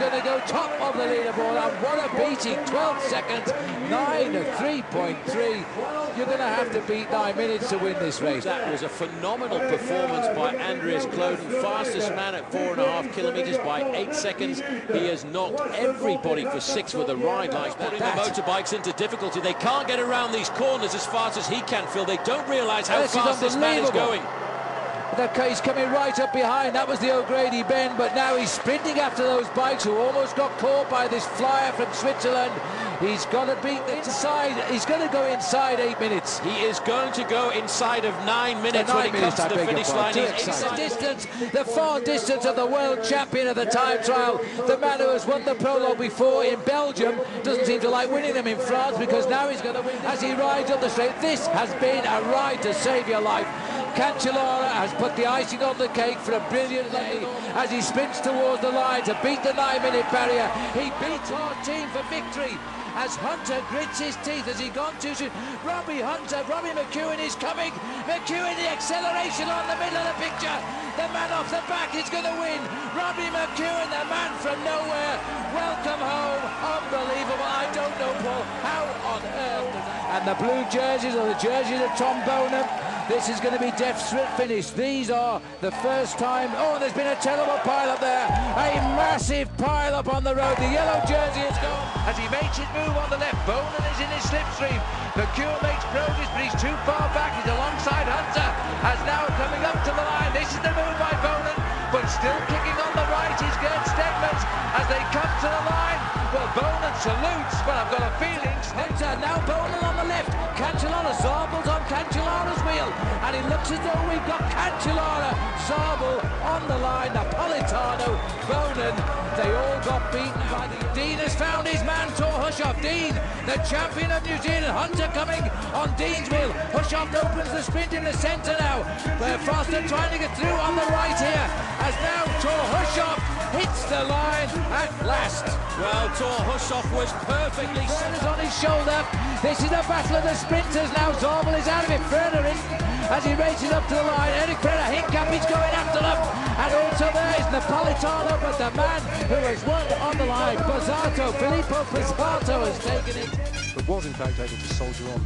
going to go top of the leaderboard, and what a beating, 12 seconds, 9:03.3. You're going to have to beat 9 minutes to win this race. That was a phenomenal performance by Andreas Kloden, fastest man at 4.5 kilometres by 8 seconds. He has knocked everybody for 6 with a ride like that. Putting the motorbikes into difficulty. They can't get around these corners as fast as he can, Phil. They don't realise how fast this man is going. He's coming right up behind. That was the O'Grady bend, but now he's sprinting after those bikes who almost got caught by this flyer from Switzerland. He's got to beat the inside. He's going to go inside 8 minutes. He is going to go inside of 9 minutes when it comes to the finish line. It's the distance, the far distance of the world champion of the time trial. The man who has won the prologue before in Belgium doesn't seem to like winning them in France, because now he's going to win as he rides up the straight. This has been a ride to save your life. Cancellara has put the icing on the cake for a brilliant day as he sprints towards the line to beat the 9-minute barrier. He beats our team for victory as Hunter grits his teeth as he gone too soon. Robbie McEwen is coming. McEwen, the acceleration on the middle of the picture. The man off the back is going to win. Robbie McEwen, the man from nowhere. Welcome home. Unbelievable. I don't know, Paul, how on earth. And the blue jerseys are the jerseys of Tom Bonham. This is going to be death's finish. These are the first time. Oh, there's been a terrible pile-up there. A massive pile-up on the road. The yellow jersey is gone. As he makes his move on the left, Bonan is in his slipstream. McEwen makes progress, but he's too far back. He's alongside Hunter. As now coming up to the line. This is the move by Bonan, but still kicking on the right is Gerd Stegmans as they come to the line. Well, Bonan salutes, but I've got a feeling. Hunter, now Bonan on the left. Cancellara, Zabel's on Cancellara's wheel. And it looks as though we've got Cancellara, Zabel on the line, Napolitano, Bonan. They all got beaten by the... Dean has found his man, Tor Hushoff. Dean, the champion of New Zealand. Hunter coming on Dean's wheel. Hushoff opens the sprint in the centre now. They're faster trying to get through on the right here. As now Tor Hushoff hits the line at last. Well, Tor Hushoff was perfectly set on his shoulder. This is a battle of the sprinters now. Zabel is out of it. Further in as he races up to the line. Eric Ferrer, Hincap is going after them. And also there is Napolitano, but the man who has won on the line, Filippo Pozzato has taken it. But was in fact able to soldier on.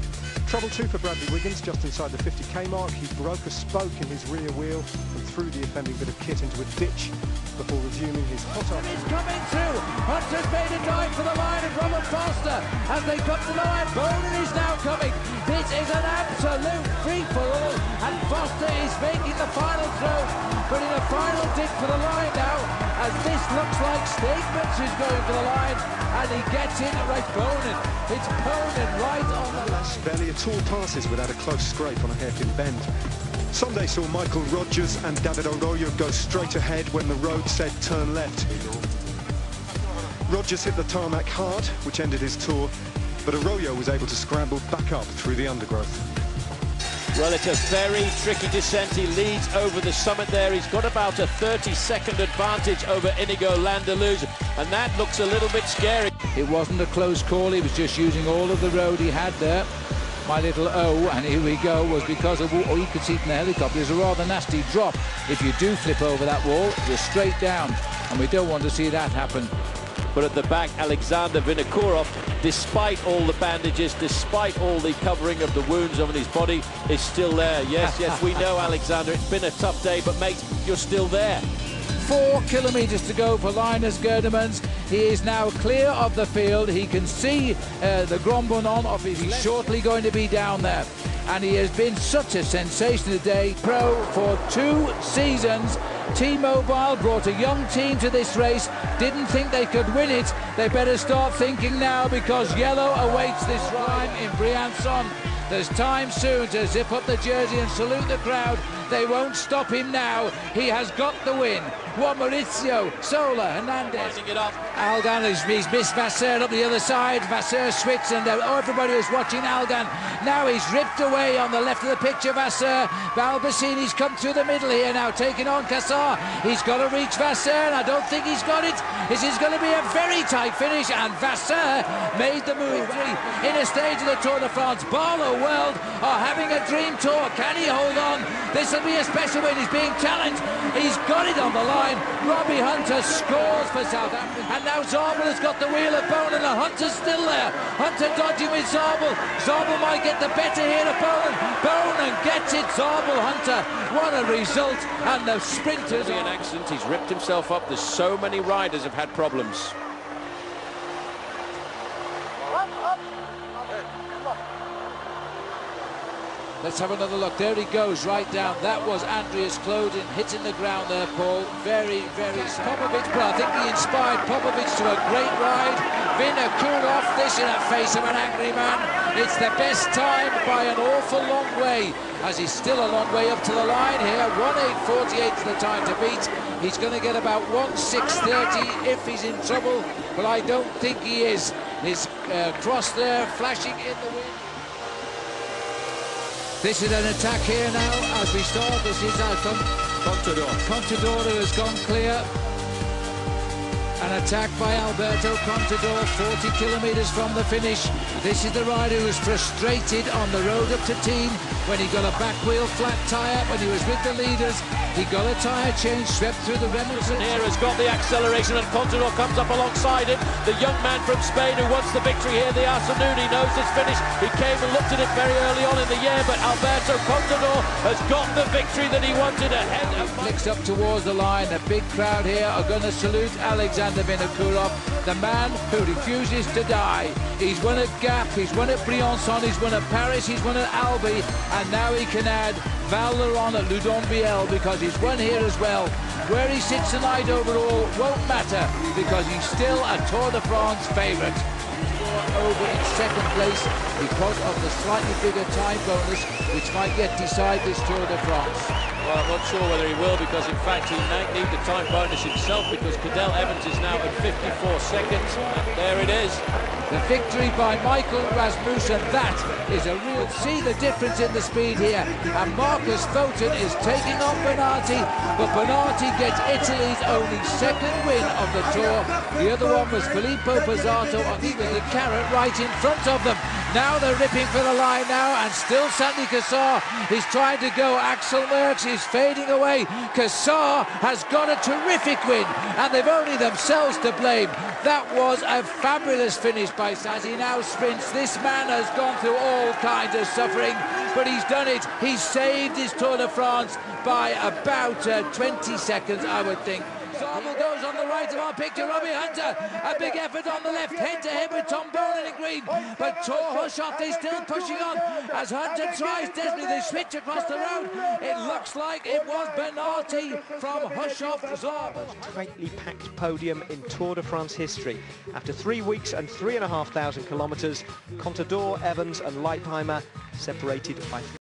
Trouble 2 for Bradley Wiggins just inside the 50k mark. He broke a spoke in his rear wheel and threw the offending bit of kit into a ditch before resuming his hot up. He's coming through. Hunter's made a dive for the line of Robert Foster as they come to the line. Bonan is now coming. This is an absolute free-for-all, and Foster is making the final throw, but in a final dig for the line now, as this looks like Stegmans who's going for the line, and he gets in right Bonan. It's Bonan right on the line. Barely at all passes without a close scrape on a hairpin bend. Sunday saw Michael Rogers and David Arroyo go straight ahead when the road said turn left. Rogers hit the tarmac hard, which ended his tour, but Arroyo was able to scramble back up through the undergrowth. Well, it's a very tricky descent. He leads over the summit there. He's got about a 30-second advantage over Inigo Landaluz, and that looks a little bit scary. It wasn't a close call. He was just using all of the road he had there. My little O, and here we go, was because of what you could see from the helicopter. There's a rather nasty drop. If you do flip over that wall, you're straight down, and we don't want to see that happen. But at the back, Alexander Vinokourov, despite all the bandages, despite all the covering of the wounds on his body, is still there. Yes, yes, we know, Alexander, it's been a tough day, but mate, you're still there. 4 kilometres to go for Linus Gerdemans. He is now clear of the field. He can see the Grand Bonan off his left. He's shortly going to be down there. And he has been such a sensation today. Pro for 2 seasons. T-Mobile brought a young team to this race. Didn't think they could win it. They better start thinking now, because yellow awaits this rhyme in Briançon. There's time soon to zip up the jersey and salute the crowd. They won't stop him now. He has got the win. Juan Mauricio, Sola, Hernandez. Algan he's missed Vasseur up the other side. Vasseur switched, and everybody was watching Algan. Now he's ripped away on the left of the picture, Vasseur. Balbacini's come through the middle here now, taking on Cassar. He's got to reach Vasseur, and I don't think he's got it. This is going to be a very tight finish, and Vasseur made the move in a stage of the Tour de France. Barlow World are having a dream tour. Can he hold on? This will be a special win. He's being challenged. He's got it on the line. line. Robbie Hunter scores for South Africa. And now Zabel has got the wheel of Boland, and Hunter's still there. Hunter dodging with Zabel. Zabel might get the better here of Boland. Boland gets it. Zabel, Hunter. What a result. And the sprinters... An accident. He's ripped himself up. There's so many riders have had problems. Let's have another look. There he goes, right down. That was Andreas Klöden hitting the ground there, Paul. Very, very... Popovic, but I think he inspired Popovic to a great ride. Vinokourov, this in the face of an angry man. It's the best time by an awful long way, as he's still a long way up to the line here. 1:8:48 is the time to beat. He's going to get about 1:6:30 if he's in trouble, but I don't think he is. His cross there, flashing in the wind. This is an attack here now as we start. This is Contador. Contador who has gone clear. An attack by Alberto Contador, 40 kilometres from the finish. This is the rider who was frustrated on the road up to Team when he got a back wheel flat tyre when he was with the leaders. He got a tyre change, swept through the Remington. Here has got the acceleration, and Contador comes up alongside him. The young man from Spain who wants the victory here, the afternoon. He knows it's finished. He came and looked at it very early on in the year, but Alberto Contador has got the victory that he wanted ahead of... Flicks up towards the line. The big crowd here are going to salute Alexander Vinokourov, the man who refuses to die. He's won at Gap, he's won at Briançon, he's won at Paris, he's won at Albi, and now he can add Val Thorens at Loudon-Biel because he's won here as well. Where he sits tonight overall won't matter because he's still a Tour de France favourite. Over in second place because of the slightly bigger time bonus, which might yet decide this Tour de France. Well, I'm not sure whether he will, because in fact he might need the time bonus himself, because Cadel Evans is now at 54 seconds, and there it is. The victory by Michael Rasmussen, that is a real... See the difference in the speed here. And Marcus Foten is taking on Bernardi, but Bernardi gets Italy's only second win of the Tour. The other one was Filippo Pozzato, and he was the carrot right in front of them. Now they're ripping for the line now, and still Sandy Cassar is trying to go. Axel Merckx is fading away. Cassar has got a terrific win, and they've only themselves to blame. That was a fabulous finish by As he now sprints. This man has gone through all kinds of suffering, but he's done it. He's saved his Tour de France by about 20 seconds, I would think. Zabel goes on the right of our picture. Robbie Hunter, a big effort on the left, head-to-head with Tom Boland in green. But Hushoff is still pushing on as Hunter tries desperately. They switch across the road. It looks like it was Bernardi from Hushoff. Zabel. Tightly packed podium in Tour de France history. After 3 weeks and 3,500 kilometres, Contador, Evans and Leipheimer separated by